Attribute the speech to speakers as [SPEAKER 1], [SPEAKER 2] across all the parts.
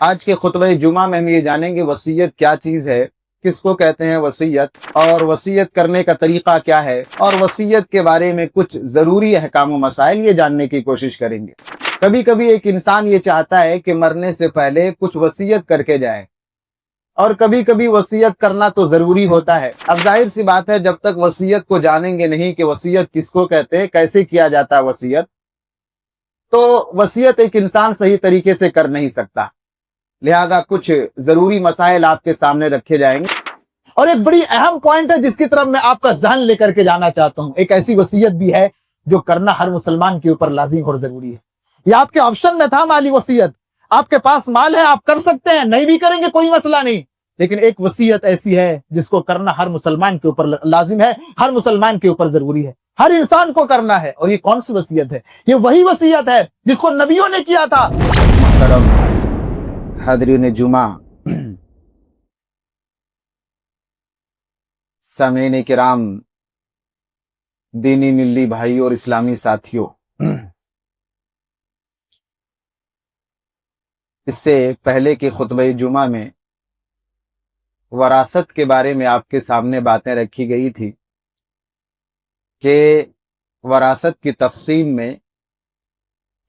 [SPEAKER 1] آج کے خطبہ جمعہ میں ہم یہ جانیں گے وصیت کیا چیز ہے، کس کو کہتے ہیں وصیت، اور وصیت کرنے کا طریقہ کیا ہے، اور وصیت کے بارے میں کچھ ضروری احکام و مسائل یہ جاننے کی کوشش کریں گے۔ کبھی کبھی ایک انسان یہ چاہتا ہے کہ مرنے سے پہلے کچھ وصیت کر کے جائے، اور کبھی کبھی وصیت کرنا تو ضروری ہوتا ہے۔ اب ظاہر سی بات ہے، جب تک وصیت کو جانیں گے نہیں کہ وصیت کس کو کہتے ہیں، کیسے کیا جاتا ہے وصیت، تو وصیت ایک انسان صحیح طریقے سے کر نہیں سکتا۔ لہذا کچھ ضروری مسائل آپ کے سامنے رکھے جائیں گے، اور ایک بڑی اہم پوائنٹ ہے جس کی طرف میں آپ کا ذہن لے کر کے جانا چاہتا ہوں۔ ایک ایسی وصیت بھی ہے جو کرنا ہر مسلمان کے اوپر لازم اور ضروری ہے۔ یہ آپ کے آپشن میں تھا مالی وصیت، آپ کے پاس مال ہے، آپ کر سکتے ہیں، نہیں بھی کریں گے کوئی مسئلہ نہیں، لیکن ایک وصیت ایسی ہے جس کو کرنا ہر مسلمان کے اوپر لازم ہے، ہر مسلمان کے اوپر ضروری ہے، ہر انسان کو کرنا ہے۔ اور یہ کون سی وصیت ہے؟ یہ وہی وصیت ہے جس کو نبیوں نے کیا تھا۔ حاضرین جمعہ، سامعین کرام، دینی ملی بھائی اور اسلامی ساتھیوں، اس سے پہلے کے خطبہ جمعہ میں وراثت کے بارے میں آپ کے سامنے باتیں رکھی گئی تھی کہ وراثت کی تقسیم میں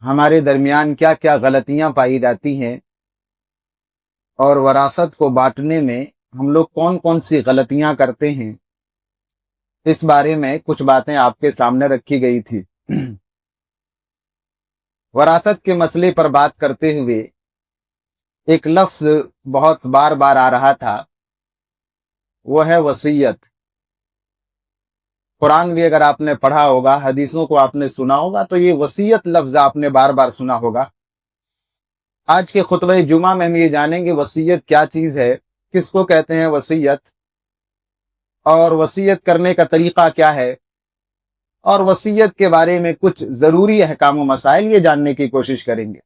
[SPEAKER 1] ہمارے درمیان کیا کیا غلطیاں پائی جاتی ہیں، اور وراثت کو بانٹنے میں ہم لوگ کون کون سی غلطیاں کرتے ہیں، اس بارے میں کچھ باتیں آپ کے سامنے رکھی گئی تھی۔ وراثت کے مسئلے پر بات کرتے ہوئے ایک لفظ بہت بار بار آ رہا تھا، وہ ہے وصیت۔ قرآن بھی اگر آپ نے پڑھا ہوگا، حدیثوں کو آپ نے سنا ہوگا، تو یہ وصیت لفظ آپ نے بار بار سنا ہوگا۔ آج کے خطبہ جمعہ میں ہم یہ جانیں گے وصیت کیا چیز ہے، کس کو کہتے ہیں وصیت، اور وصیت کرنے کا طریقہ کیا ہے، اور وصیت کے بارے میں کچھ ضروری احکام و مسائل یہ جاننے کی کوشش کریں گے۔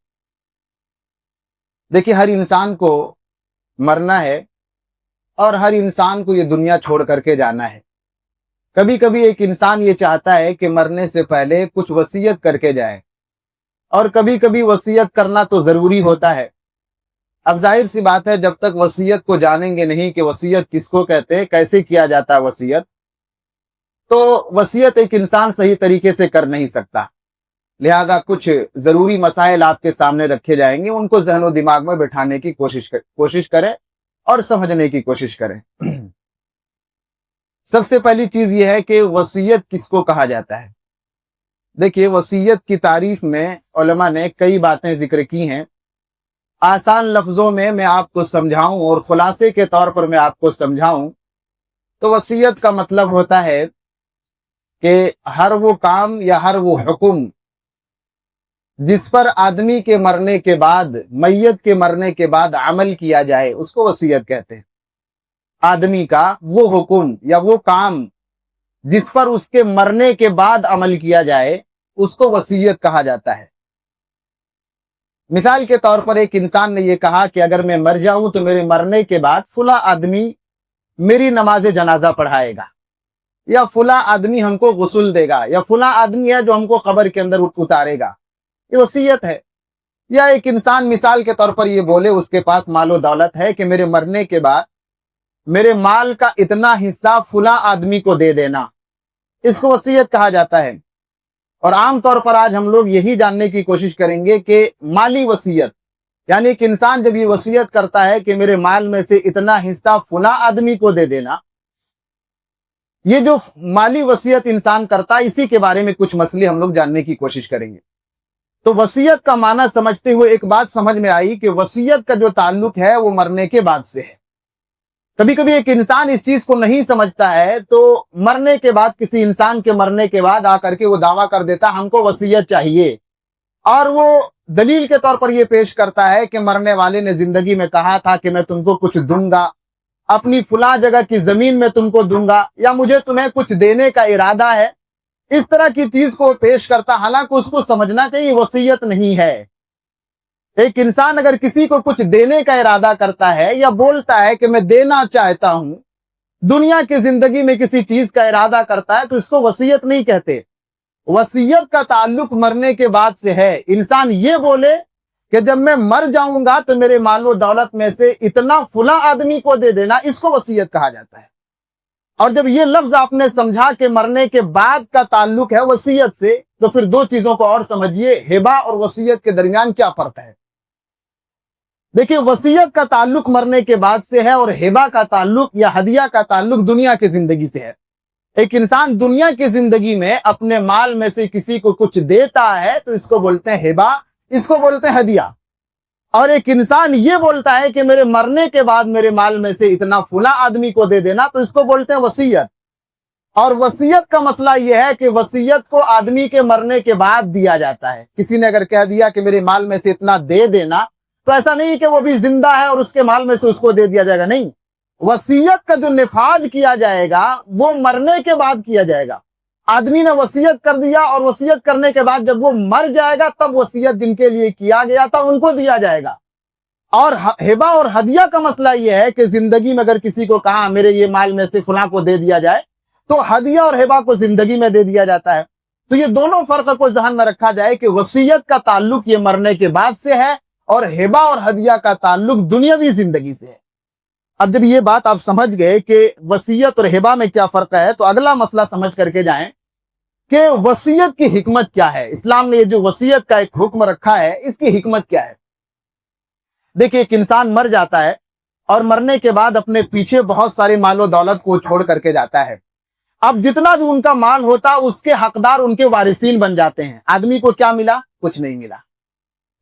[SPEAKER 1] دیکھیے، ہر انسان کو مرنا ہے، اور ہر انسان کو یہ دنیا چھوڑ کر کے جانا ہے۔ کبھی کبھی ایک انسان یہ چاہتا ہے کہ مرنے سے پہلے کچھ وصیت کر کے جائے، اور کبھی کبھی وصیت کرنا تو ضروری ہوتا ہے۔ اب ظاہر سی بات ہے، جب تک وصیت کو جانیں گے نہیں کہ وصیت کس کو کہتے ہیں، کیسے کیا جاتا ہے وصیت، تو وصیت ایک انسان صحیح طریقے سے کر نہیں سکتا۔ لہذا کچھ ضروری مسائل آپ کے سامنے رکھے جائیں گے، ان کو ذہن و دماغ میں بٹھانے کی کوشش کریں اور سمجھنے کی کوشش کریں۔ سب سے پہلی چیز یہ ہے کہ وصیت کس کو کہا جاتا ہے۔ دیکھیے، وصیت کی تعریف میں علماء نے کئی باتیں ذکر کی ہیں۔ آسان لفظوں میں آپ کو سمجھاؤں اور خلاصے کے طور پر میں آپ کو سمجھاؤں تو وصیت کا مطلب ہوتا ہے کہ ہر وہ کام یا ہر وہ حکم جس پر آدمی کے مرنے کے بعد، میت کے مرنے کے بعد عمل کیا جائے، اس کو وصیت کہتے ہیں۔ آدمی کا وہ حکم یا وہ کام جس پر اس کے مرنے کے بعد عمل کیا جائے، اس کو وصیت کہا جاتا ہے۔ مثال کے طور پر ایک انسان نے یہ کہا کہ اگر میں مر جاؤں تو میرے مرنے کے بعد فلاں آدمی میری نماز جنازہ پڑھائے گا، یا فلاں آدمی ہم کو غسل دے گا، یا فلاں آدمی ہے جو ہم کو قبر کے اندر اتارے گا۔ یہ وصیت ہے۔ یا ایک انسان مثال کے طور پر یہ بولے، اس کے پاس مال و دولت ہے، کہ میرے مرنے کے بعد میرے مال کا اتنا حصہ فلاں آدمی کو دے دینا، اس کو وصیت کہا جاتا ہے۔ اور عام طور پر آج ہم لوگ یہی جاننے کی کوشش کریں گے کہ مالی وصیت، یعنی ایک انسان جب یہ وصیت کرتا ہے کہ میرے مال میں سے اتنا حصہ فلاں آدمی کو دے دینا، یہ جو مالی وصیت انسان کرتا ہے، اسی کے بارے میں کچھ مسئلے ہم لوگ جاننے کی کوشش کریں گے۔ تو وصیت کا معنی سمجھتے ہوئے ایک بات سمجھ میں آئی کہ وصیت کا جو تعلق ہے وہ مرنے کے بعد سے ہے۔ کبھی کبھی ایک انسان اس چیز کو نہیں سمجھتا ہے، تو مرنے کے بعد، کسی انسان کے مرنے کے بعد آ کر کے وہ دعویٰ کر دیتا ہم کو وصیت چاہیے، اور وہ دلیل کے طور پر یہ پیش کرتا ہے کہ مرنے والے نے زندگی میں کہا تھا کہ میں تم کو کچھ دوں گا، اپنی فلاں جگہ کی زمین میں تم کو دوں گا، یا مجھے تمہیں کچھ دینے کا ارادہ ہے۔ اس طرح کی چیز کو پیش کرتا، حالانکہ اس کو سمجھنا چاہیے وصیت نہیں ہے۔ ایک انسان اگر کسی کو کچھ دینے کا ارادہ کرتا ہے یا بولتا ہے کہ میں دینا چاہتا ہوں، دنیا کی زندگی میں کسی چیز کا ارادہ کرتا ہے، تو اس کو وصیت نہیں کہتے۔ وصیت کا تعلق مرنے کے بعد سے ہے۔ انسان یہ بولے کہ جب میں مر جاؤں گا تو میرے مال و دولت میں سے اتنا فلاں آدمی کو دے دینا، اس کو وصیت کہا جاتا ہے۔ اور جب یہ لفظ آپ نے سمجھا کہ مرنے کے بعد کا تعلق ہے وصیت سے، تو پھر دو چیزوں کو اور سمجھیے، ہبہ اور وصیت کے درمیان کیا فرق ہے۔ دیکھیے، وصیت کا تعلق مرنے کے بعد سے ہے، اور ہبہ کا تعلق یا ہدیہ کا تعلق دنیا کی زندگی سے ہے۔ ایک انسان دنیا کی زندگی میں اپنے مال میں سے کسی کو کچھ دیتا ہے تو اس کو بولتے ہیں ہبہ، اس کو بولتے ہیں ہدیہ۔ اور ایک انسان یہ بولتا ہے کہ میرے مرنے کے بعد میرے مال میں سے اتنا فلاں آدمی کو دے دینا، تو اس کو بولتے ہیں وصیت۔ اور وصیت کا مسئلہ یہ ہے کہ وصیت کو آدمی کے مرنے کے بعد دیا جاتا ہے۔ کسی نے اگر کہہ دیا کہ میرے مال میں سے اتنا دے دینا، تو ایسا نہیں کہ وہ بھی زندہ ہے اور اس کے مال میں سے اس کو دے دیا جائے گا، نہیں۔ وصیت کا جو نفاذ کیا جائے گا وہ مرنے کے بعد کیا جائے گا۔ آدمی نے وصیت کر دیا اور وصیت کرنے کے بعد جب وہ مر جائے گا تب وصیت جن کے لیے کیا گیا تھا ان کو دیا جائے گا۔ اور ہبہ اور ہدیہ کا مسئلہ یہ ہے کہ زندگی میں اگر کسی کو کہا میرے یہ مال میں سے فلاں کو دے دیا جائے، تو ہدیہ اور ہبہ کو زندگی میں دے دیا جاتا ہے۔ تو یہ دونوں فرق کو ذہن میں رکھا جائے کہ وصیت کا تعلق یہ مرنے کے بعد سے ہے، اور ہبہ اور ہدیہ کا تعلق دنیاوی زندگی سے ہے۔ اب جب یہ بات آپ سمجھ گئے کہ وصیت اور ہبہ میں کیا فرق ہے، تو اگلا مسئلہ سمجھ کر کے جائیں کہ وصیت کی حکمت کیا ہے۔ اسلام نے یہ جو وصیت کا ایک حکم رکھا ہے، اس کی حکمت کیا ہے۔ دیکھیں، ایک انسان مر جاتا ہے اور مرنے کے بعد اپنے پیچھے بہت سارے مال و دولت کو چھوڑ کر کے جاتا ہے۔ اب جتنا بھی ان کا مال ہوتا اس کے حقدار ان کے وارثین بن جاتے ہیں۔ آدمی کو کیا ملا؟ کچھ نہیں ملا۔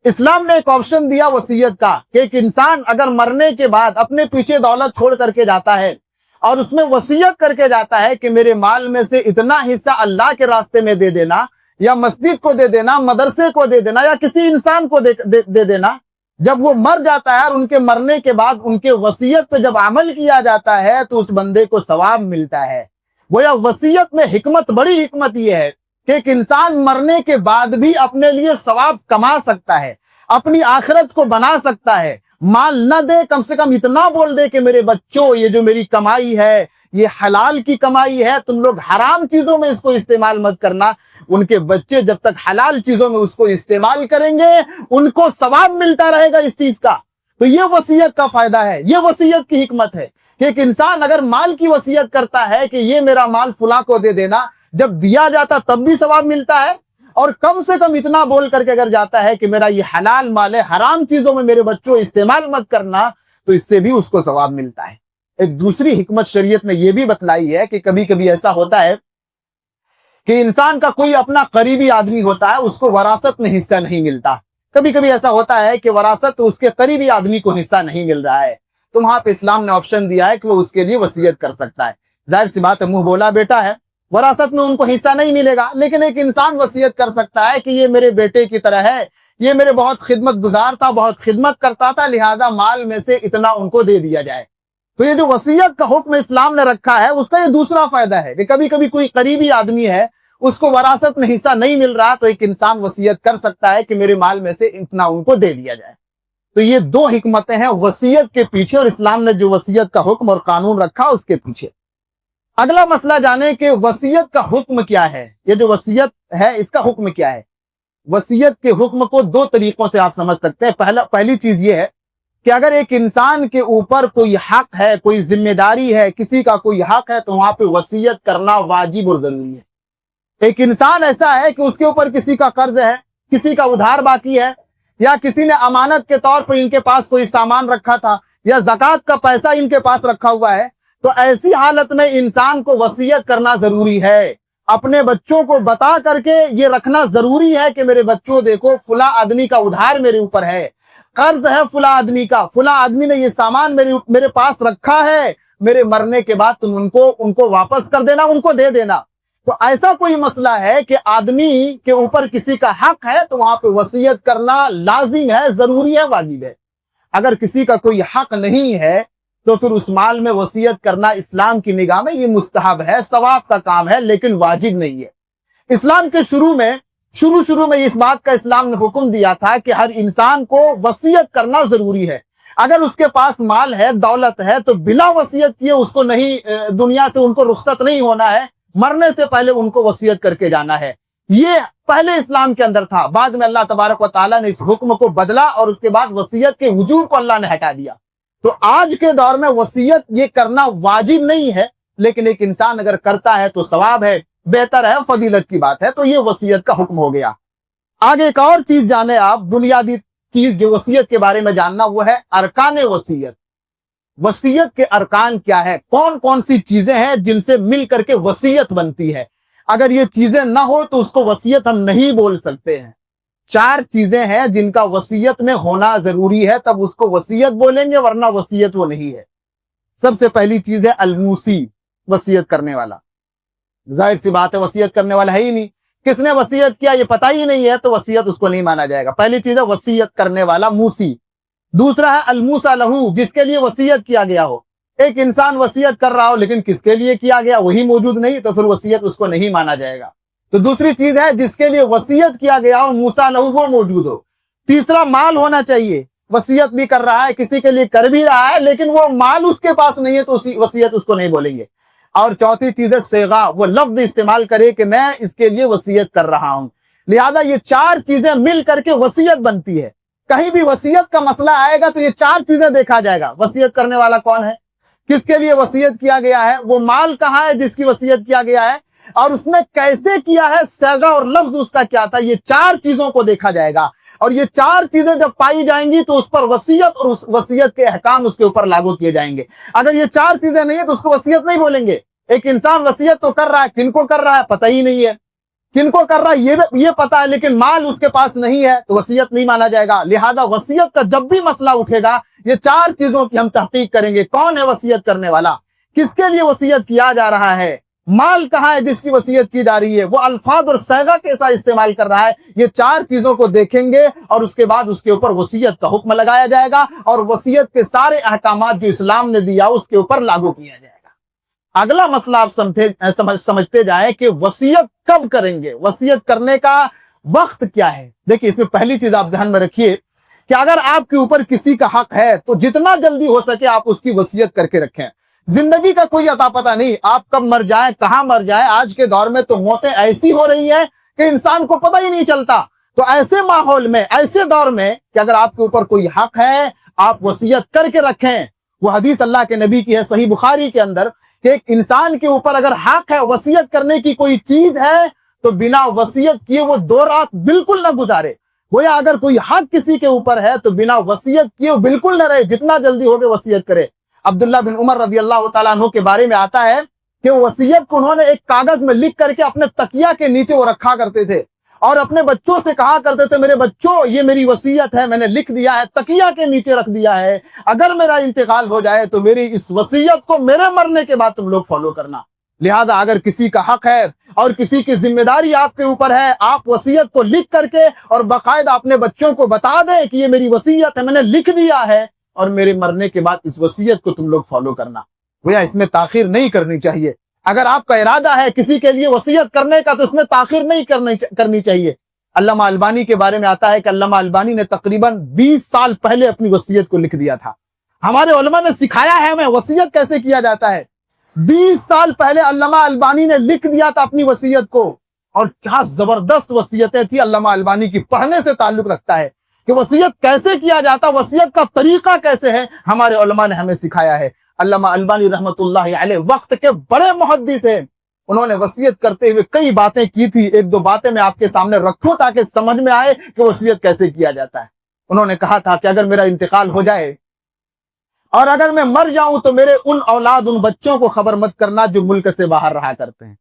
[SPEAKER 1] اسلام نے ایک آپشن دیا وصیت کا کہ ایک انسان اگر مرنے کے بعد اپنے پیچھے دولت چھوڑ کر کے جاتا ہے اور اس میں وصیت کر کے جاتا ہے کہ میرے مال میں سے اتنا حصہ اللہ کے راستے میں دے دینا، یا مسجد کو دے دینا، مدرسے کو دے دینا، یا کسی انسان کو دے دینا، جب وہ مر جاتا ہے اور ان کے مرنے کے بعد ان کے وصیت پہ جب عمل کیا جاتا ہے تو اس بندے کو ثواب ملتا ہے۔ گویا وصیت میں حکمت، بڑی حکمت یہ ہے کہ ایک انسان مرنے کے بعد بھی اپنے لیے ثواب کما سکتا ہے، اپنی آخرت کو بنا سکتا ہے۔ مال نہ دے، کم سے کم اتنا بول دے کہ میرے بچوں، یہ جو میری کمائی ہے یہ حلال کی کمائی ہے، تم لوگ حرام چیزوں میں اس کو استعمال مت کرنا۔ ان کے بچے جب تک حلال چیزوں میں اس کو استعمال کریں گے ان کو ثواب ملتا رہے گا اس چیز کا۔ تو یہ وصیت کا فائدہ ہے، یہ وصیت کی حکمت ہے کہ ایک انسان اگر مال کی وصیت کرتا ہے کہ یہ میرا مال فلاں کو دے دینا، جب دیا جاتا تب بھی ثواب ملتا ہے، اور کم سے کم اتنا بول کر کے اگر جاتا ہے کہ میرا یہ حلال مال ہے، حرام چیزوں میں میرے بچوں استعمال مت کرنا، تو اس سے بھی اس کو ثواب ملتا ہے۔ ایک دوسری حکمت شریعت نے یہ بھی بتلائی ہے کہ کبھی کبھی ایسا ہوتا ہے کہ انسان کا کوئی اپنا قریبی آدمی ہوتا ہے، اس کو وراثت میں حصہ نہیں ملتا۔ کبھی کبھی ایسا ہوتا ہے کہ وراثت اس کے قریبی آدمی کو حصہ نہیں مل رہا ہے، تو وہاں پہ اسلام نے آپشن دیا ہے کہ وہ اس کے لیے وصیت کر سکتا ہے۔ ظاہر سی بات ہے، منہ بولا بیٹا ہے، وراثت میں ان کو حصہ نہیں ملے گا، لیکن ایک انسان وصیت کر سکتا ہے کہ یہ میرے بیٹے کی طرح ہے، یہ میرے بہت خدمت گزار تھا، بہت خدمت کرتا تھا، لہذا مال میں سے اتنا ان کو دے دیا جائے۔ تو یہ جو وصیت کا حکم اسلام نے رکھا ہے اس کا یہ دوسرا فائدہ ہے کہ کبھی کبھی کوئی قریبی آدمی ہے، اس کو وراثت میں حصہ نہیں مل رہا، تو ایک انسان وصیت کر سکتا ہے کہ میرے مال میں سے اتنا ان کو دے دیا جائے۔ تو یہ دو حکمتیں ہیں وصیت کے پیچھے، اور اسلام نے جو وصیت کا حکم اور قانون رکھا اس کے پیچھے۔ اگلا مسئلہ جانے کہ وصیت کا حکم کیا ہے۔ یہ جو وصیت ہے اس کا حکم کیا ہے۔ وصیت کے حکم کو دو طریقوں سے آپ سمجھ سکتے ہیں۔ پہلی چیز یہ ہے کہ اگر ایک انسان کے اوپر کوئی حق ہے، کوئی ذمہ داری ہے، کسی کا کوئی حق ہے، تو وہاں پہ وصیت کرنا واجب اور ضروری ہے۔ ایک انسان ایسا ہے کہ اس کے اوپر کسی کا قرض ہے، کسی کا ادھار باقی ہے، یا کسی نے امانت کے طور پر ان کے پاس کوئی سامان رکھا تھا، یا زکوٰۃ کا پیسہ ان کے پاس رکھا ہوا ہے، تو ایسی حالت میں انسان کو وصیت کرنا ضروری ہے۔ اپنے بچوں کو بتا کر کے یہ رکھنا ضروری ہے کہ میرے بچوں دیکھو فلاں آدمی کا ادھار میرے اوپر ہے، قرض ہے فلاں آدمی کا، فلاں آدمی نے یہ سامان میرے پاس رکھا ہے، میرے مرنے کے بعد تم ان کو واپس کر دینا، ان کو دے دینا۔ تو ایسا کوئی مسئلہ ہے کہ آدمی کے اوپر کسی کا حق ہے، تو وہاں پہ وصیت کرنا لازم ہے، ضروری ہے، واجب ہے۔ اگر کسی کا کوئی حق نہیں ہے تو پھر اس مال میں وصیت کرنا اسلام کی نگاہ میں یہ مستحب ہے، ثواب کا کام ہے، لیکن واجب نہیں ہے۔ اسلام کے شروع میں اس بات کا اسلام نے حکم دیا تھا کہ ہر انسان کو وصیت کرنا ضروری ہے۔ اگر اس کے پاس مال ہے، دولت ہے، تو بلا وصیت کیے اس کو نہیں، دنیا سے ان کو رخصت نہیں ہونا ہے، مرنے سے پہلے ان کو وصیت کر کے جانا ہے۔ یہ پہلے اسلام کے اندر تھا، بعد میں اللہ تبارک و تعالیٰ نے اس حکم کو بدلا اور اس کے بعد وصیت کے وجوب کو اللہ نے ہٹا دیا۔ تو آج کے دور میں وصیت یہ کرنا واجب نہیں ہے، لیکن ایک انسان اگر کرتا ہے تو ثواب ہے، بہتر ہے، فضیلت کی بات ہے، تو یہ وصیت کا حکم ہو گیا۔ آگے ایک اور چیز جانے آپ، بنیادی چیز جو وصیت کے بارے میں جاننا، وہ ہے ارکان وصیت۔ وصیت کے ارکان کیا ہے، کون کون سی چیزیں ہیں جن سے مل کر کے وصیت بنتی ہے؟ اگر یہ چیزیں نہ ہو تو اس کو وصیت ہم نہیں بول سکتے ہیں۔ 4 چیزیں ہیں جن کا وصیت میں ہونا ضروری ہے، تب اس کو وصیت بولیں گے، ورنہ وصیت وہ نہیں ہے۔ سب سے پہلی چیز ہے الموسی، وصیت کرنے والا۔ ظاہر سی بات ہے وصیت کرنے والا ہے ہی نہیں، کس نے وصیت کیا یہ پتہ ہی نہیں ہے، تو وصیت اس کو نہیں مانا جائے گا۔ پہلی چیز ہے وصیت کرنے والا، موسی۔ دوسرا ہے الموسیٰ لہو، جس کے لیے وصیت کیا گیا ہو۔ ایک انسان وصیت کر رہا ہو لیکن کس کے لیے کیا گیا وہی موجود نہیں، تو پھر وصیت اس کو نہیں مانا جائے گا۔ تو دوسری چیز ہے جس کے لیے وصیت کیا گیا ہو، موسیٰ لہو، وہ موجود ہو۔ تیسرا مال ہونا چاہیے، وصیت بھی کر رہا ہے، کسی کے لیے کر بھی رہا ہے، لیکن وہ مال اس کے پاس نہیں ہے تو وصیت اس کو نہیں بولیں گے۔ اور چوتھی چیز ہے صیغہ، وہ لفظ استعمال کرے کہ میں اس کے لیے وصیت کر رہا ہوں۔ لہذا یہ 4 چیزیں مل کر کے وصیت بنتی ہے۔ کہیں بھی وصیت کا مسئلہ آئے گا تو یہ 4 چیزیں دیکھا جائے گا۔ وصیت کرنے والا کون ہے، کس کے لیے وصیت کیا گیا ہے، وہ مال کہاں ہے جس کی وصیت کیا گیا ہے، اور اس نے کیسے کیا ہے، صیغہ اور لفظ اس کا کیا تھا۔ یہ 4 چیزوں کو دیکھا جائے گا، اور یہ 4 چیزیں جب پائی جائیں گی تو اس پر وصیت اور اس وصیت کے احکام اس کے اوپر لاگو کیے جائیں گے۔ اگر یہ 4 چیزیں نہیں ہیں تو اس کو وصیت نہیں بولیں گے۔ ایک انسان وصیت تو کر رہا ہے، کن کو کر رہا ہے پتہ ہی نہیں ہے، کن کو کر رہا ہے یہ پتا ہے، لیکن مال اس کے پاس نہیں ہے تو وصیت نہیں مانا جائے گا۔ لہذا وصیت کا جب بھی مسئلہ اٹھے گا یہ 4 چیزوں کی ہم تحقیق کریں گے۔ کون ہے وصیت کرنے والا، کس کے لیے وصیت کیا جا رہا ہے، مال کہاں ہے جس کی وصیت کی جا رہی ہے، وہ الفاظ اور صیغہ کیسا استعمال کر رہا ہے، یہ 4 چیزوں کو دیکھیں گے اور اس کے بعد اس کے اوپر وصیت کا حکم لگایا جائے گا، اور وصیت کے سارے احکامات جو اسلام نے دیا اس کے اوپر لاگو کیا جائے گا۔ اگلا مسئلہ آپ سمجھتے جائیں کہ وصیت کب کریں گے، وصیت کرنے کا وقت کیا ہے۔ دیکھیں اس میں پہلی چیز آپ ذہن میں رکھیے کہ اگر آپ کے اوپر کسی کا حق ہے تو جتنا جلدی ہو سکے آپ اس کی وصیت کر کے رکھیں۔ زندگی کا کوئی عطا پتہ نہیں، آپ کب مر جائیں، کہاں مر جائیں۔ آج کے دور میں تو موتیں ایسی ہو رہی ہیں کہ انسان کو پتہ ہی نہیں چلتا۔ تو ایسے ماحول میں، ایسے دور میں کہ اگر آپ کے اوپر کوئی حق ہے آپ وصیت کر کے رکھیں۔ وہ حدیث اللہ کے نبی کی ہے صحیح بخاری کے اندر کہ ایک انسان کے اوپر اگر حق ہے، وصیت کرنے کی کوئی چیز ہے، تو بنا وصیت کیے وہ 2 رات بالکل نہ گزارے۔ گویا اگر کوئی حق کسی کے اوپر ہے تو بنا وصیت کیے وہ بالکل نہ رہے، جتنا جلدی ہوگے وصیت کرے۔ عبداللہ بن عمر رضی اللہ تعالیٰ عنہ کے بارے میں آتا ہے کہ وصیت کو انہوں نے ایک کاغذ میں لکھ کر کے اپنے تکیہ کے نیچے وہ رکھا کرتے تھے، اور اپنے بچوں سے کہا کرتے تھے میرے بچوں یہ میری وصیت ہے، میں نے لکھ دیا ہے، تکیہ کے نیچے رکھ دیا ہے، اگر میرا انتقال ہو جائے تو میری اس وصیت کو میرے مرنے کے بعد تم لوگ فالو کرنا۔ لہذا اگر کسی کا حق ہے اور کسی کی ذمہ داری آپ کے اوپر ہے، آپ وصیت کو لکھ کر کے اور باقاعدہ اپنے بچوں کو بتا دیں کہ یہ میری وصیت ہے، میں نے لکھ دیا ہے، اور میرے مرنے کے بعد اس وصیت کو تم لوگ فالو کرنا۔ گویا اس میں تاخیر نہیں کرنی چاہیے۔ اگر آپ کا ارادہ ہے کسی کے لیے وصیت کرنے کا تو اس میں تاخیر نہیں کرنی چاہیے۔ علامہ البانی کے بارے میں آتا ہے کہ علامہ البانی نے تقریباً 20 سال پہلے اپنی وصیت کو لکھ دیا تھا۔ ہمارے علماء نے سکھایا ہے ہمیں وصیت کیسے کیا جاتا ہے۔ 20 سال پہلے علامہ البانی نے لکھ دیا تھا اپنی وصیت کو، اور کیا زبردست وصیتیں تھی۔ علامہ البانی کی پڑھنے سے تعلق رکھتا ہے کہ وصیت کیسے کیا جاتا، وصیت کا طریقہ کیسے ہے، ہمارے علماء نے ہمیں سکھایا ہے۔ علامہ البانی رحمت اللہ علیہ وقت کے بڑے محدث ہیں، انہوں نے وصیت کرتے ہوئے کئی باتیں کی تھی۔ 1-2 باتیں میں آپ کے سامنے رکھوں تاکہ سمجھ میں آئے کہ وصیت کیسے کیا جاتا ہے۔ انہوں نے کہا تھا کہ اگر میرا انتقال ہو جائے اور اگر میں مر جاؤں تو میرے ان اولاد، ان بچوں کو خبر مت کرنا جو ملک سے باہر رہا کرتے ہیں،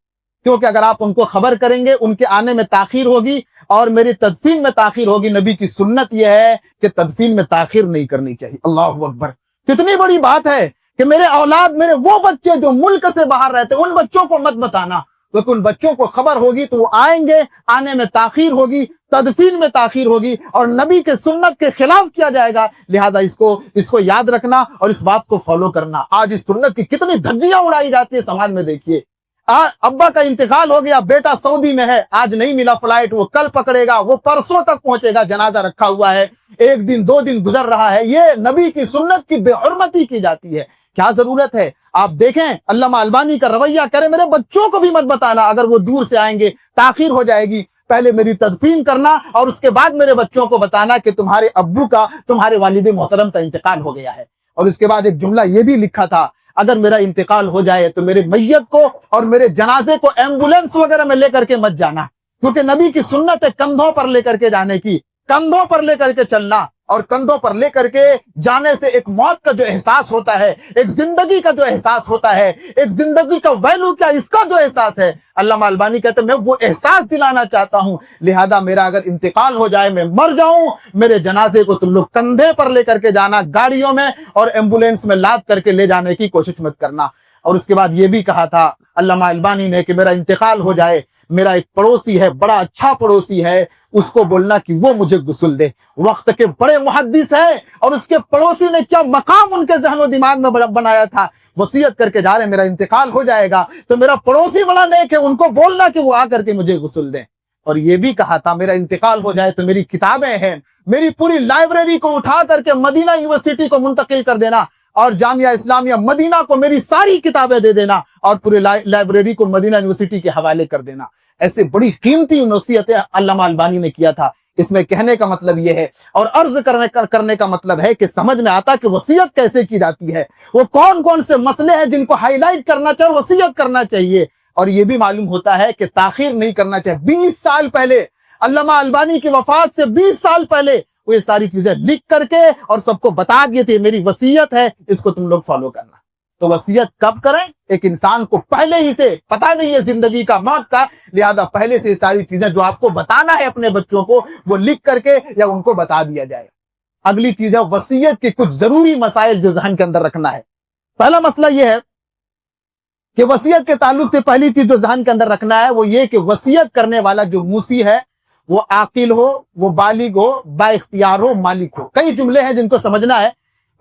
[SPEAKER 1] کیونکہ اگر آپ ان کو خبر کریں گے ان کے آنے میں تاخیر ہوگی اور میری تدفین میں تاخیر ہوگی۔ نبی کی سنت یہ ہے کہ تدفین میں تاخیر نہیں کرنی چاہیے۔ اللہ اکبر، کتنی بڑی بات ہے کہ میرے اولاد، میرے وہ بچے جو ملک سے باہر رہتے ان بچوں کو مت بتانا، کیونکہ ان بچوں کو خبر ہوگی تو وہ آئیں گے، آنے میں تاخیر ہوگی، تدفین میں تاخیر ہوگی اور نبی کے سنت کے خلاف کیا جائے گا۔ لہذا اس کو یاد رکھنا اور اس بات کو فالو کرنا۔ آج اس سنت کی کتنی دھجیاں اڑائی جاتی ہے سماج میں، دیکھیے ابا کا انتقال ہو گیا، بیٹا سعودی میں ہے، آج نہیں ملا فلائٹ، وہ کل پکڑے گا، وہ پرسوں تک پہنچے گا، جنازہ رکھا ہوا ہے، 1 دن 2 دن گزر رہا ہے۔ یہ نبی کی سنت کی بے حرمتی کی جاتی ہے۔ کیا ضرورت ہے؟ آپ دیکھیں علامہ البانی کا رویہ کریں، میرے بچوں کو بھی مت بتانا، اگر وہ دور سے آئیں گے تاخیر ہو جائے گی۔ پہلے میری تدفین کرنا اور اس کے بعد میرے بچوں کو بتانا کہ تمہارے ابو کا، تمہارے والد محترم کا انتقال ہو گیا ہے۔ اور اس کے بعد ایک جملہ یہ بھی لکھا تھا، اگر میرا انتقال ہو جائے تو میرے میت کو اور میرے جنازے کو ایمبولینس وغیرہ میں لے کر کے مت جانا، کیونکہ نبی کی سنت ہے کندھوں پر لے کر کے جانے کی، کندھوں پر لے کر کے چلنا، اور کندھوں پر لے کر کے جانے سے ایک موت کا جو احساس ہوتا ہے، ایک زندگی کا جو احساس ہوتا ہے، ایک زندگی کا ویلو کیا، اس کا جو احساس ہے، علامہ البانی کہتے ہیں میں وہ احساس دلانا چاہتا ہوں، لہذا میرا اگر انتقال ہو جائے، میں مر جاؤں، میرے جنازے کو تم لوگ کندھے پر لے کر کے جانا، گاڑیوں میں اور ایمبولینس میں لاد کر کے لے جانے کی کوشش مت کرنا۔ اور اس کے بعد یہ بھی کہا تھا علامہ البانی نے کہ میرا انتقال ہو جائے، میرا ایک پڑوسی ہے، بڑا اچھا پڑوسی ہے، اس کو بولنا کہ وہ مجھے غسل دے۔ وقت کے بڑے محدث ہیں، اور اس کے پڑوسی نے کیا مقام ان کے ذہن و دماغ میں بنایا تھا، وصیت کر کے جا رہے میرا انتقال ہو جائے گا تو میرا پڑوسی بڑا نیک ہے، ان کو بولنا کہ وہ آ کر کے مجھے غسل دیں۔ اور یہ بھی کہا تھا میرا انتقال ہو جائے تو میری کتابیں ہیں، میری پوری لائبریری کو اٹھا کر کے مدینہ یونیورسٹی کو منتقل کر دینا، اور جامعہ اسلامیہ مدینہ کو میری ساری کتابیں دے دینا، اور پورے لائبریری کو مدینہ یونیورسٹی کے حوالے کر دینا۔ ایسے بڑی قیمتی نصیحتیں علامہ البانی نے کیا تھا۔ اس میں کہنے کا مطلب یہ ہے اور عرض کرنے کا مطلب ہے کہ سمجھ میں آتا کہ وصیت کیسے کی جاتی ہے، وہ کون کون سے مسئلے ہیں جن کو ہائی لائٹ کرنا چاہیے، وصیت کرنا چاہیے، اور یہ بھی معلوم ہوتا ہے کہ تاخیر نہیں کرنا چاہیے۔ 20 سال پہلے علامہ البانی کی وفات سے 20 سال پہلے وہ یہ ساری چیزیں لکھ کر کے اور سب کو بتا دیے تھے میری وصیت ہے، اس کو تم لوگ فالو کرنا۔ تو وصیت کب کریں؟ ایک انسان کو پہلے ہی سے پتہ نہیں ہے زندگی کا، موت کا، لہذا پہلے سے یہ ساری چیزیں جو آپ کو بتانا ہے اپنے بچوں کو، وہ لکھ کر کے یا ان کو بتا دیا جائے۔ اگلی چیز ہے وصیت کے کچھ ضروری مسائل جو ذہن کے اندر رکھنا ہے۔ پہلا مسئلہ یہ ہے کہ وصیت کے تعلق سے پہلی چیز جو ذہن کے اندر رکھنا ہے وہ یہ کہ وصیت کرنے والا جو موصی ہے وہ عاقل ہو، وہ بالغ ہو، با اختیار ہو، مالک ہو۔ کئی جملے ہیں جن کو سمجھنا ہے۔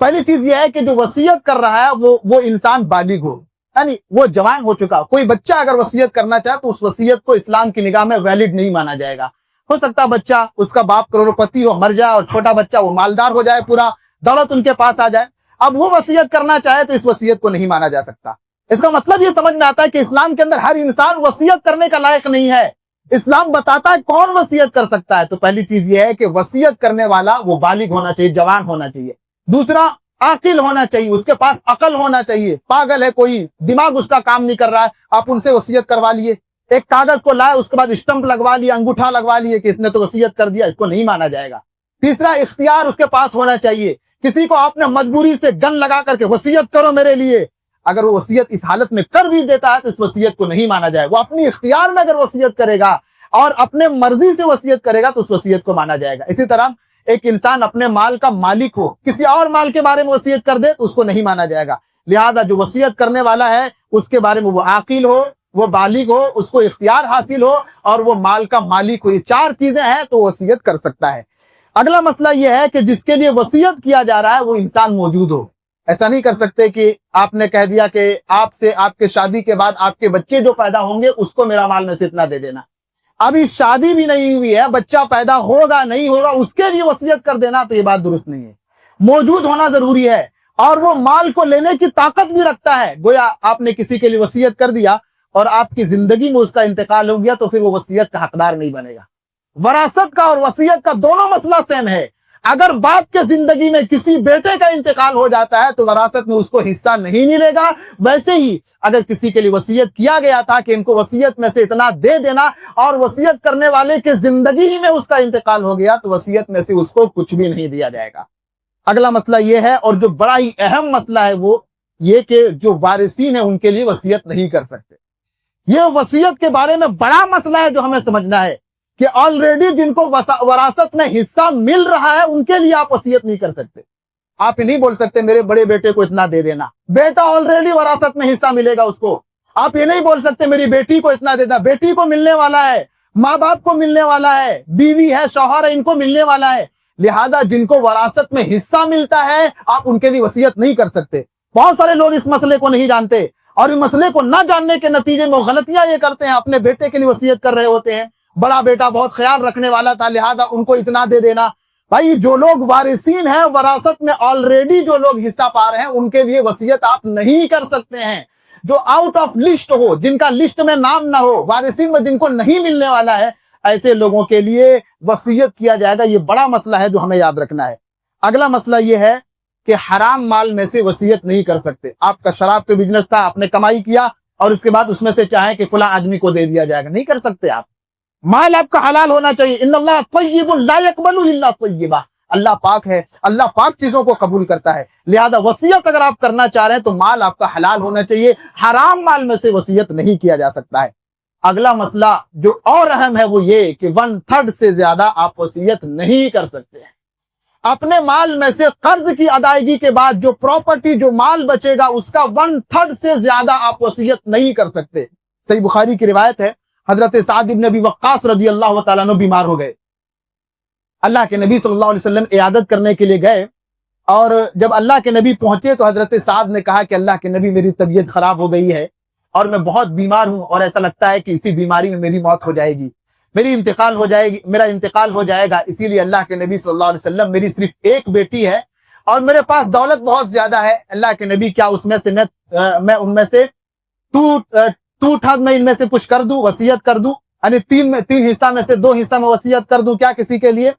[SPEAKER 1] پہلی چیز یہ ہے کہ جو وصیت کر رہا ہے وہ انسان بالغ ہو، یعنی وہ جوان ہو چکا۔ کوئی بچہ اگر وصیت کرنا چاہے تو اس وصیت کو اسلام کی نگاہ میں ویلڈ نہیں مانا جائے گا۔ ہو سکتا ہے بچہ، اس کا باپ کروڑپتی ہو، مر جائے، اور چھوٹا بچہ وہ مالدار ہو جائے، پورا دولت ان کے پاس آ جائے، اب وہ وصیت کرنا چاہے تو اس وصیت کو نہیں مانا جا سکتا۔ اس کا مطلب یہ سمجھ میں آتا ہے کہ اسلام کے اندر ہر انسان وصیت کرنے کا لائق نہیں ہے۔ اسلام بتاتا ہے کون وصیت کر سکتا ہے۔ تو پہلی چیز یہ ہے کہ وصیت کرنے والا وہ بالغ ہونا چاہیے، جوان ہونا چاہیے۔ دوسرا، عاقل ہونا چاہیے، اس کے پاس عقل ہونا چاہیے۔ پاگل ہے کوئی، دماغ اس کا کام نہیں کر رہا ہے، آپ ان سے وصیت کروا لیے، ایک کاغذ کو لائے، اس کے بعد اسٹمپ لگوا لیا، انگوٹھا لگوا لیے کہ اس نے تو وصیت کر دیا، اس کو نہیں مانا جائے گا۔ تیسرا، اختیار اس کے پاس ہونا چاہیے۔ کسی کو آپ نے مجبوری سے گن لگا کر کے وصیت کرو میرے لیے، اگر وہ وصیت اس حالت میں کر بھی دیتا ہے تو اس وصیت کو نہیں مانا جائے گا۔ وہ اپنی اختیار میں اگر وصیت کرے گا اور اپنے مرضی سے وصیت کرے گا تو اس وصیت کو مانا جائے گا۔ اسی طرح ایک انسان اپنے مال کا مالک ہو، کسی اور مال کے بارے میں وصیت کر دے تو اس کو نہیں مانا جائے گا۔ لہذا جو وصیت کرنے والا ہے اس کے بارے میں وہ عاقل ہو، وہ بالغ ہو، اس کو اختیار حاصل ہو، اور وہ مال کا مالک ہو۔ یہ 4 چیزیں ہیں تو وصیت کر سکتا ہے۔ اگلا مسئلہ یہ ہے کہ جس کے لیے وصیت کیا جا رہا ہے وہ انسان موجود ہو۔ ایسا نہیں کر سکتے کہ آپ نے کہہ دیا کہ آپ سے آپ کے شادی کے بعد آپ کے بچے جو پیدا ہوں گے اس کو میرا مال میں سے اتنا دے دینا۔ ابھی شادی بھی نہیں ہوئی ہے، بچہ پیدا ہوگا نہیں ہوگا، اس کے لیے وصیت کر دینا تو یہ بات درست نہیں ہے۔ موجود ہونا ضروری ہے، اور وہ مال کو لینے کی طاقت بھی رکھتا ہے۔ گویا آپ نے کسی کے لیے وصیت کر دیا اور آپ کی زندگی میں اس کا انتقال ہو گیا تو پھر وہ وصیت کا حقدار نہیں بنے گا۔ وراثت کا اور وصیت کا دونوں مسئلہ سیم ہے۔ اگر باپ کے زندگی میں کسی بیٹے کا انتقال ہو جاتا ہے تو وراثت میں اس کو حصہ نہیں ملے گا۔ ویسے ہی اگر کسی کے لیے وصیت کیا گیا تھا کہ ان کو وصیت میں سے اتنا دے دینا، اور وصیت کرنے والے کے زندگی ہی میں اس کا انتقال ہو گیا تو وصیت میں سے اس کو کچھ بھی نہیں دیا جائے گا۔ اگلا مسئلہ یہ ہے، اور جو بڑا ہی اہم مسئلہ ہے، وہ یہ کہ جو وارثین ہیں ان کے لیے وصیت نہیں کر سکتے۔ یہ وصیت کے بارے میں بڑا مسئلہ ہے جو ہمیں سمجھنا ہے کہ آلریڈی جن کو وراثت میں حصہ مل رہا ہے ان کے لیے آپ وصیت نہیں کر سکتے۔ آپ یہ نہیں بول سکتے میرے بڑے بیٹے کو اتنا دے دینا، بیٹا آلریڈی وراثت میں حصہ ملے گا اس کو۔ آپ یہ نہیں بول سکتے میری بیٹی کو اتنا دے دینا، بیٹی کو ملنے والا ہے، ماں باپ کو ملنے والا ہے، بیوی ہے، شوہر ہے، ان کو ملنے والا ہے۔ لہذا جن کو وراثت میں حصہ ملتا ہے آپ ان کے لیے وصیت نہیں کر سکتے۔ بہت سارے لوگ اس مسئلے کو نہیں جانتے، اور اس مسئلے کو نہ جاننے کے نتیجے میں غلطیاں یہ کرتے ہیں، اپنے بیٹے کے لیے وصیت کر رہے ہوتے ہیں، بڑا بیٹا بہت خیال رکھنے والا تھا لہذا ان کو اتنا دے دینا۔ بھائی جو لوگ وارثین ہیں، وراثت میں آلریڈی جو لوگ حصہ پا رہے ہیں، ان کے لیے وصیت آپ نہیں کر سکتے ہیں۔ جو آؤٹ آف لسٹ ہو، جن کا لسٹ میں نام نہ ہو، وارثین میں جن کو نہیں ملنے والا ہے، ایسے لوگوں کے لیے وصیت کیا جائے گا. یہ بڑا مسئلہ ہے جو ہمیں یاد رکھنا ہے. اگلا مسئلہ یہ ہے کہ حرام مال میں سے وصیت نہیں کر سکتے. آپ کا شراب کا بزنس تھا, آپ نے کمائی کیا اور اس کے بعد اس میں سے چاہیں کہ فلاں آدمی کو دے دیا جائے گا, نہیں کر سکتے آپ. مال آپ کا حلال ہونا چاہیے. ان اللہ طیب لا يقبل الا طیبا. اللہ پاک ہے, اللہ پاک چیزوں کو قبول کرتا ہے. لہذا وصیت اگر آپ کرنا چاہ رہے ہیں تو مال آپ کا حلال ہونا چاہیے, حرام مال میں سے وصیت نہیں کیا جا سکتا ہے. اگلا مسئلہ جو اور اہم ہے وہ یہ کہ 1/3 سے زیادہ آپ وصیت نہیں کر سکتے ہیں. اپنے مال میں سے قرض کی ادائیگی کے بعد جو پراپرٹی, جو مال بچے گا, اس کا 1/3 سے زیادہ آپ وصیت نہیں کر سکتے. صحیح بخاری کی روایت ہے, حضرت سعد بن ابی وقاص رضی اللہ تعالیٰ عنہ بیمار ہو گئے. اللہ کے نبی صلی اللہ علیہ وسلم عیادت کرنے کے لیے گئے, اور جب اللہ کے نبی پہنچے تو حضرت سعد نے کہا کہ اللہ کے نبی میری طبیعت خراب ہو گئی ہے اور میں بہت بیمار ہوں, اور ایسا لگتا ہے کہ اسی بیماری میں میری موت ہو جائے گی, میرا انتقال ہو جائے گا. اسی لیے اللہ کے نبی صلی اللہ علیہ وسلم, میری صرف ایک بیٹی ہے اور میرے پاس دولت بہت زیادہ ہے. اللہ کے نبی کیا اس میں سے میں ان میں سے میں ان میں سے کچھ کر دوں, وصیت کر دوں, یعنی 3 حصہ میں سے 2 حصہ میں وصیت کر دوں کیا کسی کے لیے؟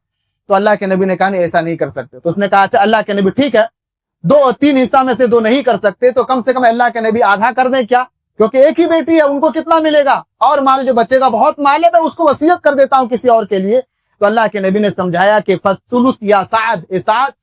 [SPEAKER 1] تو اللہ کے نبی نے کہا نہیں, ایسا نہیں کر سکتے. تو اس نے کہا اچھا اللہ کے نبی ٹھیک ہے, 3 حصہ میں سے 2 نہیں کر سکتے تو کم سے کم اللہ کے نبی آدھا کر دیں کیا, کیونکہ ایک ہی بیٹی ہے, ان کو کتنا ملے گا, اور مال جو بچے گا بہت مال ہے, میں اس کو وصیت کر دیتا ہوں کسی اور کے لیے. تو اللہ کے نبی نے سمجھایا کہ فَالثُّلُثُ یا سعد,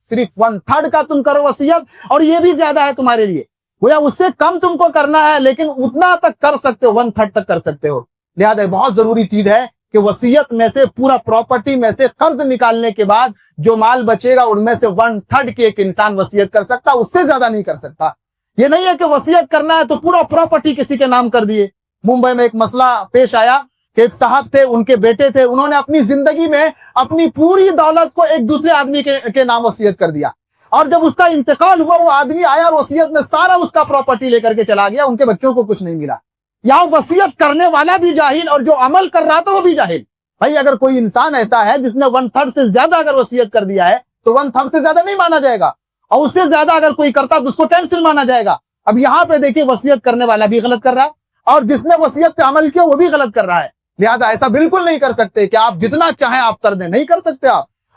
[SPEAKER 1] صرف 1/3 کا تم کرو وصیت, اور یہ بھی زیادہ ہے تمہارے لیے, گویا اس سے کم تم کو کرنا ہے لیکن اتنا تک کر سکتے ہو, 1/3 تک کر سکتے ہو. لہذا بہت ضروری چیز ہے کہ وصیت میں سے, پورا پراپرٹی میں سے قرض نکالنے کے بعد جو مال بچے گا ان میں سے 1/3 کی ایک انسان وصیت کر سکتا, اس سے زیادہ نہیں کر سکتا. یہ نہیں ہے کہ وصیت کرنا ہے تو پورا پراپرٹی کسی کے نام کر دیے. ممبئی میں ایک مسئلہ پیش آیا کہ ایک صاحب تھے, ان کے بیٹے تھے, انہوں نے اپنی زندگی میں اپنی پوری دولت کو ایک دوسرے آدمی کے نام وصیت کر دیا, اور جب اس کا انتقال ہوا وہ آدمی آیا اور وصیت میں سارا اس کا پراپرٹی لے کر کے چلا گیا, ان کے بچوں کو کچھ نہیں ملا. یہاں وصیت کرنے والا بھی جاہل اور جو عمل کر رہا تھا وہ بھی جاہل. بھائی اگر کوئی انسان ایسا ہے جس نے 1/3 سے زیادہ اگر وصیت کر دیا ہے تو 1/3 سے زیادہ نہیں مانا جائے گا, اور اس سے زیادہ اگر کوئی کرتا تو اس کو کینسل مانا جائے گا. اب یہاں پہ دیکھیے وصیت کرنے والا بھی غلط کر رہا ہے اور جس نے وصیت پہ عمل کیا وہ بھی غلط کر رہا ہے. لہذا ایسا بالکل نہیں کر سکتے کہ آپ جتنا چاہیں آپ کر دیں, نہیں کر سکتے.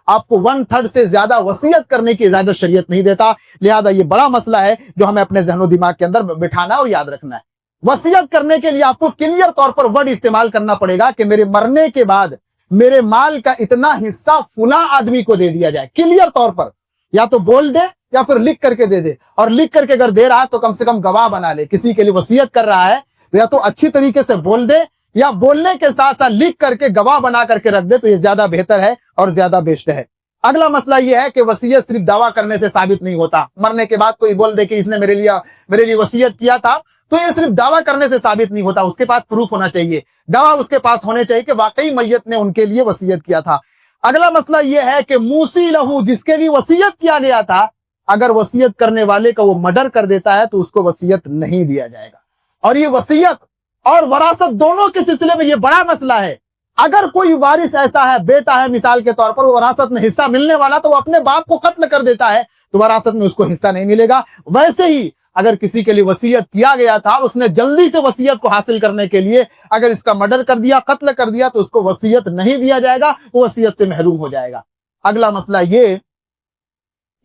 [SPEAKER 1] آپ کو 1/3 سے زیادہ وصیت کرنے کی اجازت شریعت نہیں دیتا. لہذا یہ بڑا مسئلہ ہے جو ہمیں اپنے ذہن و دماغ کے اندر بٹھانا اور یاد رکھنا ہے. وصیت کرنے کے لیے آپ کو کلیئر طور پر ورڈ استعمال کرنا پڑے گا کہ میرے مرنے کے بعد میرے مال کا اتنا حصہ فلاں آدمی کو دے دیا جائے. کلیئر طور پر یا تو بول دے یا پھر لکھ کر کے دے دے, اور لکھ کر کے اگر دے رہا ہے تو کم سے کم گواہ بنا لے. کسی کے لیے وصیت کر رہا ہے تو یا تو اچھی طریقے سے بول دے یا بولنے کے ساتھ ساتھ لکھ کر کے گواہ بنا کر کے رکھ دے, تو یہ زیادہ بہتر ہے اور زیادہ بیسٹ ہے. اگلا مسئلہ یہ ہے کہ وصیت صرف دعویٰ کرنے سے ثابت نہیں ہوتا. مرنے کے بعد کوئی بول دے کہ اس نے میرے لیے وصیت کیا تھا, تو یہ صرف دعویٰ کرنے سے ثابت نہیں ہوتا, اس کے پاس پروف ہونا چاہیے, گواہ اس کے پاس ہونے چاہیے کہ واقعی میت نے ان کے لیے وصیت کیا تھا. اگلا مسئلہ یہ ہے کہ موسی لہو, جس کے لیے وصیت کیا گیا تھا, اگر وصیت کرنے والے کا وہ مرڈر کر دیتا ہے تو اس کو وصیت نہیں دیا جائے گا. اور یہ وصیت اور وراثت دونوں کے سلسلے میں یہ بڑا مسئلہ ہے. اگر کوئی وارث ایسا ہے, بیٹا ہے مثال کے طور پر, وہ وراثت میں حصہ ملنے والا تو وہ اپنے باپ کو قتل کر دیتا ہے تو وراثت میں اس کو حصہ نہیں ملے گا. ویسے ہی اگر کسی کے لیے وصیت کیا گیا تھا, اس نے جلدی سے وصیت کو حاصل کرنے کے لیے اگر اس کا مرڈر کر دیا, قتل کر دیا, تو اس کو وصیت نہیں دیا جائے گا, وہ وصیت سے محروم ہو جائے گا. اگلا مسئلہ یہ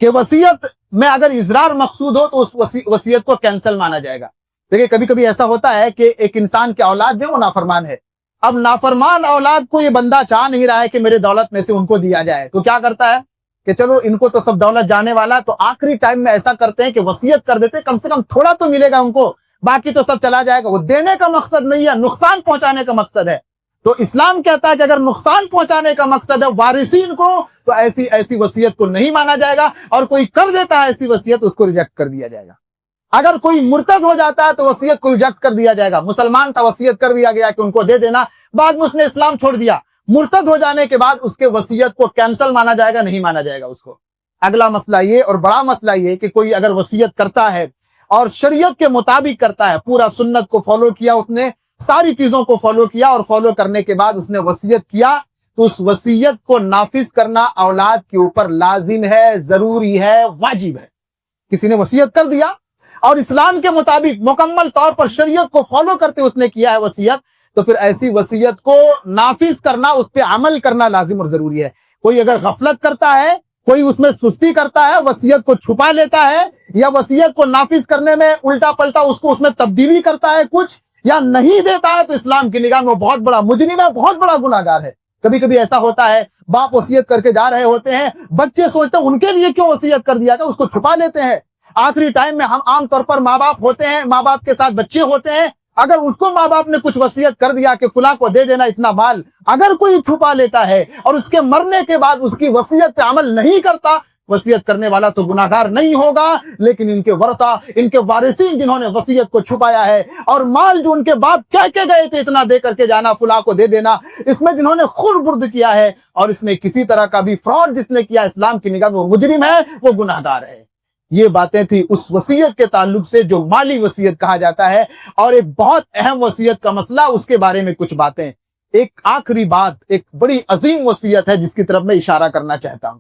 [SPEAKER 1] کہ وصیت میں اگر اضرار مقصود ہو تو اس وصیت کو کینسل مانا جائے گا. دیکھیں کبھی کبھی ایسا ہوتا ہے کہ ایک انسان کی اولاد جو وہ نافرمان ہے. اب نافرمان اولاد کو یہ بندہ چاہ نہیں رہا ہے کہ میرے دولت میں سے ان کو دیا جائے, تو کیا کرتا ہے کہ چلو ان کو تو سب دولت جانے والا, تو آخری ٹائم میں ایسا کرتے ہیں کہ وصیت کر دیتے, کم سے کم تھوڑا تو ملے گا ان کو, باقی تو سب چلا جائے گا. وہ دینے کا مقصد نہیں ہے, نقصان پہنچانے کا مقصد ہے. تو اسلام کہتا ہے کہ اگر نقصان پہنچانے کا مقصد ہے وارثین کو, تو ایسی وصیت کو نہیں مانا جائے گا, اور کوئی کر دیتا ہے ایسی وصیت اس کو ریجیکٹ کر دیا جائے گا. اگر کوئی مرتد ہو جاتا ہے تو وصیت کو ریجیکٹ کر دیا جائے گا. مسلمان تھا, وصیت کر دیا گیا کہ ان کو دے دینا, بعد میں اس نے اسلام چھوڑ دیا, مرتد ہو جانے کے بعد اس کے وصیت کو کینسل مانا جائے گا, نہیں مانا جائے گا اس کو. اگلا مسئلہ یہ اور بڑا مسئلہ یہ کہ کوئی اگر وصیت کرتا ہے اور شریعت کے مطابق کرتا ہے, پورا سنت کو فالو کیا, اس نے ساری چیزوں کو فالو کیا, اور فالو کرنے کے بعد اس نے وصیت کیا, تو اس وصیت کو نافذ کرنا اولاد کے اوپر لازم ہے, ضروری ہے, واجب ہے. کسی نے وصیت کر دیا اور اسلام کے مطابق مکمل طور پر شریعت کو فالو کرتے اس نے کیا ہے وصیت, تو پھر ایسی وصیت کو نافذ کرنا، اس پہ عمل کرنا لازم اور ضروری ہے۔ کوئی اگر غفلت کرتا ہے، کوئی اس میں سستی کرتا ہے، وصیت کو چھپا لیتا ہے، یا وصیت کو نافذ کرنے میں الٹا پلٹا اس میں تبدیلی کرتا ہے کچھ، یا نہیں دیتا ہے، تو اسلام کی نگاہ میں وہ بہت بڑا مجرم ہے، بہت بڑا گناہگار ہے۔ کبھی کبھی ایسا ہوتا ہے، باپ وصیت کر کے جا رہے ہوتے ہیں، بچے سوچتے ہیں ان کے لیے کیوں وصیت کر دیا، کہ اس کو چھپا لیتے ہیں۔ آخری ٹائم میں ہم عام طور پر ماں باپ ہوتے ہیں، ماں باپ کے ساتھ بچے ہوتے ہیں، اگر اس کو ماں باپ نے کچھ وصیت کر دیا کہ فلاں کو دے دینا اتنا مال، اگر کوئی چھپا لیتا ہے اور اس کے مرنے کے بعد اس کی وصیت پہ عمل نہیں کرتا، وصیت کرنے والا تو گناہگار نہیں ہوگا، لیکن ان کے ورثہ، ان کے وارثین جنہوں نے وصیت کو چھپایا ہے، اور مال جو ان کے باپ کہہ کے گئے تھے اتنا دے کر کے جانا، فلاں کو دے دینا، اس میں جنہوں نے خرد برد کیا ہے، اور اس میں کسی طرح کا بھی فراڈ جس نے کیا، اسلام کی نگاہ میں وہ مجرم ہے، وہ گناہگار ہے۔ یہ باتیں تھی اس وصیت کے تعلق سے جو مالی وصیت کہا جاتا ہے، اور ایک بہت اہم وصیت کا مسئلہ، اس کے بارے میں کچھ باتیں۔ ایک آخری بات، ایک بڑی عظیم وصیت ہے جس کی طرف میں اشارہ کرنا چاہتا ہوں،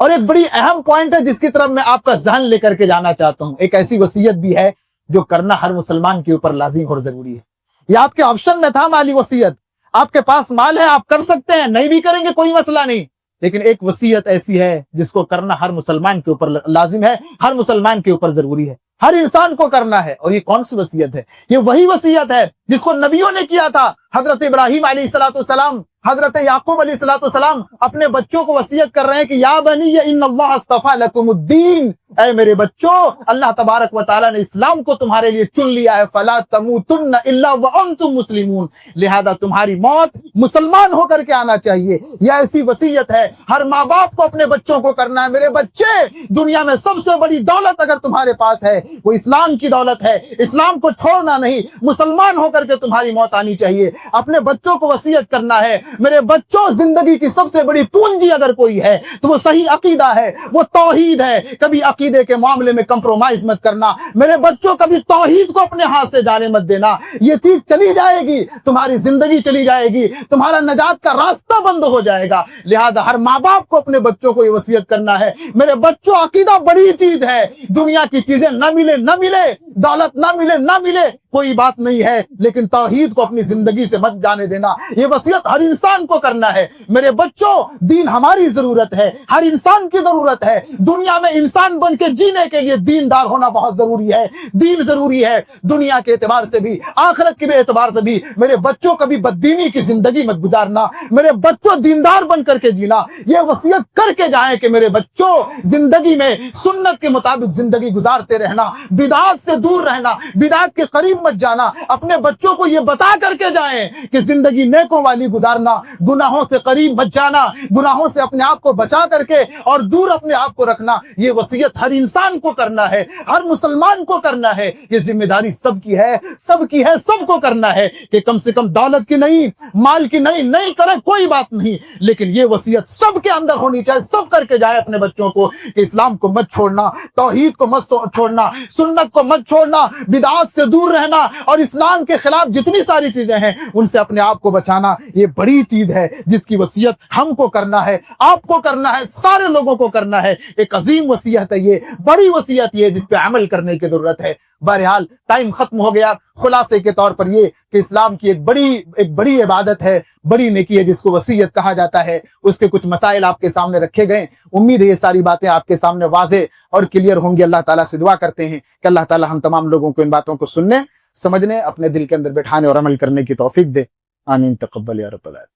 [SPEAKER 1] اور ایک بڑی اہم پوائنٹ ہے جس کی طرف میں آپ کا ذہن لے کر کے جانا چاہتا ہوں۔ ایک ایسی وصیت بھی ہے جو کرنا ہر مسلمان کے اوپر لازم اور ضروری ہے۔ یہ آپ کے آپشن میں تھا، مالی وصیت، آپ کے پاس مال ہے، آپ کر سکتے ہیں، نہیں بھی کریں گے کوئی مسئلہ نہیں، لیکن ایک وصیت ایسی ہے جس کو کرنا ہر مسلمان کے اوپر لازم ہے، ہر مسلمان کے اوپر ضروری ہے، ہر انسان کو کرنا ہے۔ اور یہ کون سی وصیت ہے؟ یہ وہی وصیت ہے جس کو نبیوں نے کیا تھا۔ حضرت ابراہیم علیہ السلام، حضرت یعقوب علیہ السلام اپنے بچوں کو وصیت کر رہے ہیں کہ یا بنی ان اللہ اصطفیٰ لکم الدین، اے میرے بچوں، اللہ تبارک و تعالیٰ نے اسلام کو تمہارے لیے چن لیا ہے، فلا تموتن الا وانتم مسلمون، لہذا تمہاری موت مسلمان ہو کر کے آنا چاہیے۔ یہ ایسی وصیت ہے ہر ماں باپ کو اپنے بچوں کو کرنا ہے۔ میرے بچے، دنیا میں سب سے بڑی دولت اگر تمہارے پاس ہے وہ اسلام کی دولت ہے، اسلام کو چھوڑنا نہیں، مسلمان ہو کر کے تمہاری موت آنی چاہیے۔ اپنے بچوں کو وصیت کرنا ہے، میرے بچوں، زندگی کی سب سے بڑی پونجی اگر کوئی ہے تو وہ صحیح عقیدہ ہے، وہ توحید ہے۔ کبھی عقیدے کے معاملے میں کمپرومائز مت کرنا، میرے بچوں، کبھی توحید کو اپنے ہاتھ سے جانے مت دینا۔ یہ چیز چلی جائے گی، تمہاری زندگی چلی جائے گی، تمہارا نجات کا راستہ بند ہو جائے گا۔ لہذا ہر ماں باپ کو اپنے بچوں کو یہ وصیت کرنا ہے، میرے بچوں، عقیدہ بڑی چیز ہے، دنیا کی چیزیں نہ ملے، دولت نہ ملے، کوئی بات نہیں ہے، لیکن توحید کو اپنی زندگی سے مت جانے دینا۔ یہ وصیت ہر انسان کو کرنا ہے۔ میرے بچوں، دین ہماری ضرورت ہے، ہر انسان کی ضرورت ہے۔ دنیا میں انسان بن کے جینے کے لیے دیندار ہونا بہت ضروری ہے، دین ضروری ہے، دنیا کے اعتبار سے بھی، آخرت کے اعتبار سے بھی۔ میرے بچوں، کبھی بددینی کی زندگی مت گزارنا، میرے بچوں، دیندار بن کر کے جینا۔ یہ وصیت کر کے جائیں کہ میرے بچوں، زندگی میں سنت کے مطابق زندگی گزارتے رہنا، بدعات سے دور رہنا، بدعات کے قریب مت جانا۔ اپنے بچوں کو یہ بتا کر کے جائیں کہ زندگی نیکوں والی گزارنا، گناہوں سے قریب مت جانا، گناہوں سے اپنے آپ کو بچا کر کے اور دور اپنے آپ کو رکھنا۔ یہ وصیت ہر انسان کو کرنا ہے، ہر مسلمان کو کرنا ہے۔ یہ ذمہ داری سب کی ہے، سب کو کرنا ہے کہ کم سے کم دولت کی نہیں، مال کی نہیں کرے کوئی بات نہیں، لیکن یہ وصیت سب کے اندر ہونی چاہیے۔ سب کر کے جائے اپنے بچوں کو کہ اسلام کو مت چھوڑنا، توحید کو مت چھوڑنا، سنت کو مت چھوڑنا، بدعات سے دور رہنا، اور اسلام کے خلاف جتنی ساری چیزیں ہیں ان سے اپنے آپ کو بچانا۔ یہ بڑی چیز ہے جس کی وصیت ہم کو کرنا ہے، آپ کو کرنا ہے، سارے لوگوں کو کرنا ہے۔ ایک عظیم وصیت ہے، یہ بڑی وصیت یہ جس پہ عمل کرنے کی ضرورت ہے۔ بہرحال ٹائم ختم ہو گیا۔ خلاصے کے طور پر یہ کہ اسلام کی ایک بڑی عبادت ہے، بڑی نیکی ہے جس کو وصیت کہا جاتا ہے۔ اس کے کچھ مسائل آپ کے سامنے رکھے گئے، امید ہے یہ ساری باتیں آپ کے سامنے واضح اور کلیئر ہوں گی۔ اللہ تعالیٰ سے دعا کرتے ہیں کہ اللہ تعالیٰ ہم تمام لوگوں کو ان باتوں کو سننے، سمجھنے، اپنے دل کے اندر بٹھانے اور عمل کرنے کی توفیق دے۔ آمین، تقبل یا رب العالمین۔